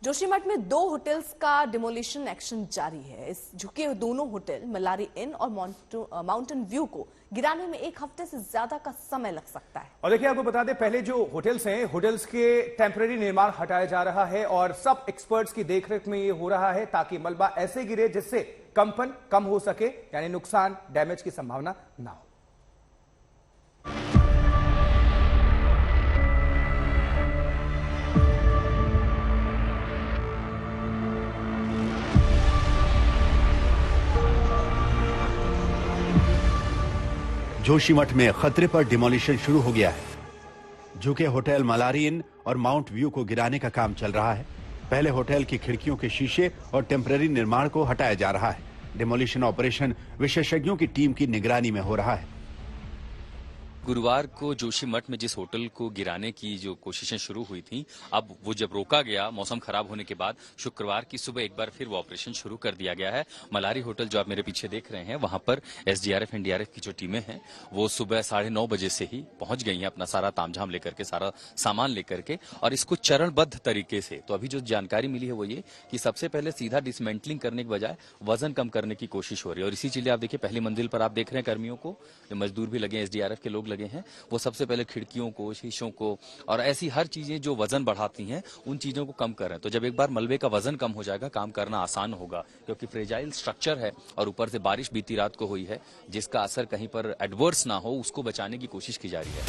जोशीमठ में 2 होटल्स का demolition action जारी है। इस झुके दोनों होटल मलारी इन और माउंटेन व्यू को गिराने में 1 हफ्ते से ज्यादा का समय लग सकता है। और देखिए, आपको बता दें, पहले जो होटल्स हैं, होटल्स के टेम्परेरी निर्माण हटाया जा रहा है और सब एक्सपर्ट्स की देखरेख में ये हो रहा है ताकि मलबा ऐसे गिरे जिससे कंपन कम हो सके, यानी नुकसान, डैमेज की संभावना ना हो। जोशीमठ में खतरे पर डिमोलिशन शुरू हो गया है। झुके होटल मलारी इन और माउंट व्यू को गिराने का काम चल रहा है। पहले होटल की खिड़कियों के शीशे और टेम्परेरी निर्माण को हटाया जा रहा है। डिमोलिशन ऑपरेशन विशेषज्ञों की टीम की निगरानी में हो रहा है। गुरुवार को जोशीमठ में जिस होटल को गिराने की जो कोशिशें शुरू हुई थी, अब वो जब रोका गया मौसम खराब होने के बाद, शुक्रवार की सुबह एक बार फिर वो ऑपरेशन शुरू कर दिया गया है। मलारी होटल जो आप मेरे पीछे देख रहे हैं, वहां पर एसडीआरएफ एनडीआरएफ की जो टीमें हैं वो सुबह 9:30 बजे से ही पहुंच गई हैं, अपना सारा तामझाम लेकर के, सारा सामान लेकर के, और इसको चरणबद्ध तरीके से। तो अभी जो जानकारी मिली है वो ये कि सबसे पहले सीधा डिसमेंटलिंग करने के बजाय वजन कम करने की कोशिश हो रही है। और इसी चीज आप देखिए, पहली मंजिल पर आप देख रहे हैं कर्मियों को, जो मजदूर भी लगे, एसडीआरएफ के लोग लगे हैं, वो सबसे पहले खिड़कियों को, शीशों को और ऐसी हर चीजें जो वजन बढ़ाती हैं उन चीजों को कम कर रहे हैं। तो जब एक बार मलबे का वजन कम हो जाएगा, काम करना आसान होगा, क्योंकि फ्रेजाइल स्ट्रक्चर है और ऊपर से बारिश बीती रात को हुई है, जिसका असर कहीं पर एडवर्स ना हो, उसको बचाने की कोशिश की जा रही है।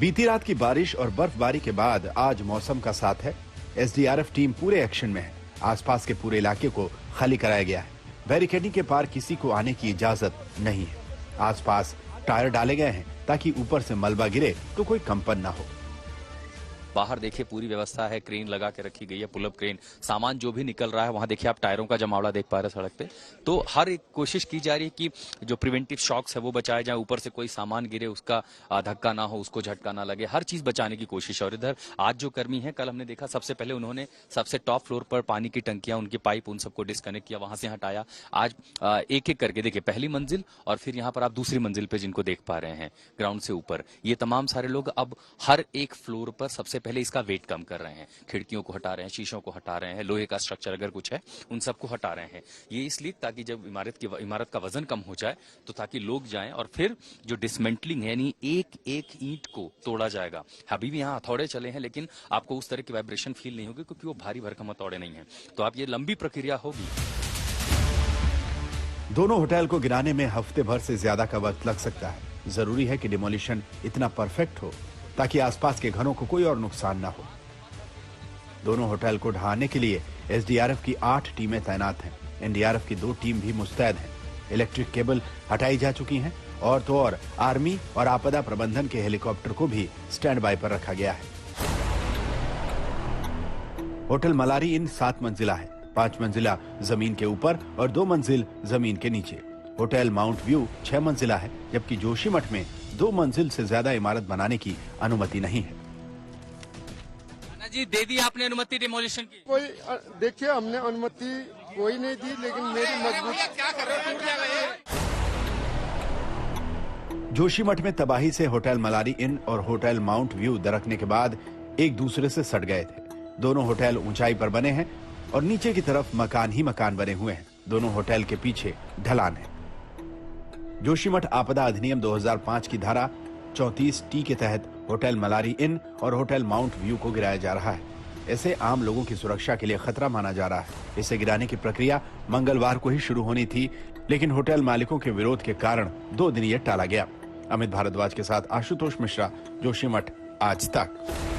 बीती रात की बारिश और बर्फबारी के बाद आज मौसम का साथ है। एसडीआरएफ टीम पूरे एक्शन में है। आसपास के पूरे इलाके को खाली कराया गया है। बैरिकेडिंग के पार किसी को आने की इजाजत नहीं है। आसपास टायर डाले गए हैं ताकि ऊपर से मलबा गिरे तो कोई कंपन ना हो। बाहर देखिए, पूरी व्यवस्था है, क्रेन लगा के रखी गई है, पुलअप क्रेन, सामान जो भी निकल रहा है, वहां देखिए आप टायरों का जमावड़ा देख पा रहे हैं सड़क पे। तो हर एक कोशिश की जा रही है कि जो प्रिवेंटिव शॉक्स है वो बचाए जाए, ऊपर से कोई सामान गिरे उसका धक्का ना हो, उसको झटका ना लगे, हर चीज बचाने की कोशिश है। और इधर आज जो कर्मी है, कल हमने देखा सबसे पहले उन्होंने सबसे टॉप फ्लोर पर पानी की टंकियां, उनकी पाइप, उन सबको डिस्कनेक्ट किया, वहां से हटाया। आज एक एक करके देखिए, पहली मंजिल और फिर यहाँ पर आप दूसरी मंजिल पे जिनको देख पा रहे हैं ग्राउंड से ऊपर, ये तमाम सारे लोग अब हर एक फ्लोर पर सबसे पहले इसका वेट कम कर रहे हैं। खिड़कियों को हटा रहे हैं, शीशों को हटा रहे हैं, लोहे का स्ट्रक्चर अगर कुछ है उन सबको हटा रहे हैं। ये इसलिए ताकि जब इमारत का वजन कम हो जाए तो ताकि लोग जाएं, और फिर जो डिसमेंटलिंग है, यानी एक एक ईंट को तोड़ा जाएगा। अभी भी यहाँ हथौड़े चले हैं, लेकिन आपको उस तरह की वाइब्रेशन फील नहीं होगी, क्योंकि वो भारी भरकम हथौड़े नहीं है। तो आप ये लंबी प्रक्रिया होगी। दोनों होटल को गिराने में हफ्ते भर से ज्यादा का वक्त लग सकता है। जरूरी है कि डिमोलिशन इतना परफेक्ट हो ताकि आसपास के घरों को कोई और नुकसान ना हो। दोनों होटल को ढहाने के लिए एसडीआरएफ की 8 टीमें तैनात हैं। एनडीआरएफ की 2 टीम भी मुस्तैद हैं। इलेक्ट्रिक केबल हटाई जा चुकी हैं और तो और आर्मी और आपदा प्रबंधन के हेलीकॉप्टर को भी स्टैंड बाय पर रखा गया है। होटल मलारी इन 7 मंजिला है। 5 मंजिला जमीन के ऊपर और 2 मंजिल जमीन के नीचे। होटल माउंट व्यू 6 मंजिला है, जबकि जोशीमठ में 2 मंजिल से ज्यादा इमारत बनाने की अनुमति नहीं है। जी, दे दी आपने अनुमति डिमोलिशन की? कोई देखिए, हमने अनुमति कोई नहीं दी, लेकिन मेरी मजबूरी। क्या कर रहे हो? जोशीमठ में तबाही से होटल मलारी इन और होटल माउंट व्यू दरकने के बाद एक दूसरे से सट गए थे। दोनों होटल ऊंचाई पर बने हैं और नीचे की तरफ मकान ही मकान बने हुए हैं। दोनों होटल के पीछे ढलान है। जोशीमठ आपदा अधिनियम 2005 की धारा 34T के तहत होटल मलारी इन और होटल माउंट व्यू को गिराया जा रहा है। इसे आम लोगों की सुरक्षा के लिए खतरा माना जा रहा है। इसे गिराने की प्रक्रिया मंगलवार को ही शुरू होनी थी, लेकिन होटल मालिकों के विरोध के कारण 2 दिन ये टाला गया। अमित भारद्वाज के साथ आशुतोष मिश्रा, जोशीमठ, आज तक।